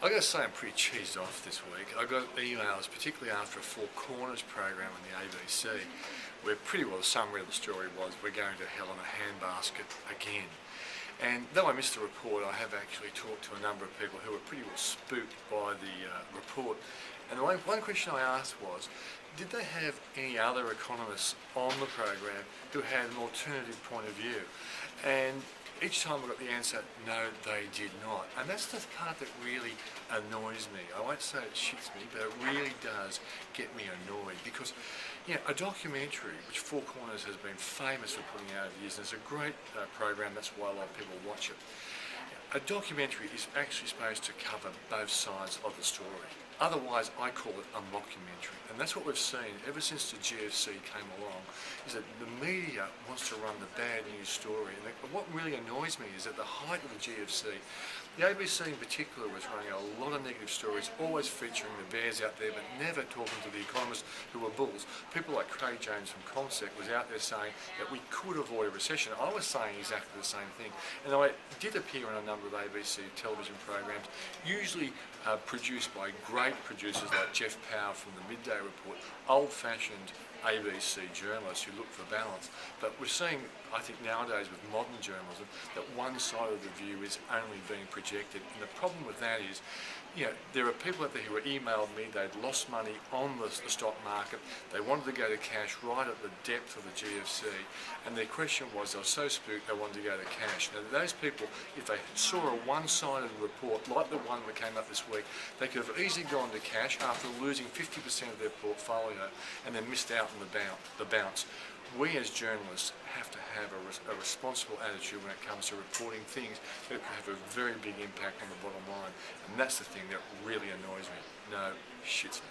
I got to say I'm pretty cheesed off this week. I got emails, particularly after a Four Corners program on the ABC, where pretty well the summary of the story was we're going to hell in a handbasket again. And though I missed the report, I have actually talked to a number of people who were pretty well spooked by the report. And the one question I asked was, did they have any other economists on the program who had an alternative point of view? And each time I got the answer, no, they did not. And that's the part that really annoys me. I won't say it shits me, but it really does get me annoyed because, you know, a documentary, which Four Corners has been famous for putting out over the years, and it's a great program, that's why a lot of people watch it. A documentary is actually supposed to cover both sides of the story. Otherwise, I call it a mockumentary. And that's what we've seen ever since the GFC came along, is that the media wants to run the bad news story. And what really annoys me is at the height of the GFC, the ABC in particular was running a lot of negative stories, always featuring the bears out there, but never talking to the economists who were bulls. People like Craig Jones from Comsec was out there saying that we could avoid a recession. I was saying exactly the same thing. And I did appear on a number of ABC television programs, usually produced by great producers like Jeff Power from the Midday Report, old-fashioned ABC journalists who look for balance. But we're seeing, I think nowadays with modern journalism, that one side of the view is only being projected. And the problem with that is, you know, there are people out there who emailed me, they'd lost money on the stock market, they wanted to go to cash right at the depth of the GFC, and their question was, they were so spooked they wanted to go to cash. Now those people, if they saw a one-sided report like the one that came up this week, they could have easily gone to cash after losing 50% of their portfolio and then missed out on the bounce. We as journalists have to have a responsible attitude when it comes to reporting things that could have a very big impact on the bottom line. And that's the thing that really annoys me. No, shits me.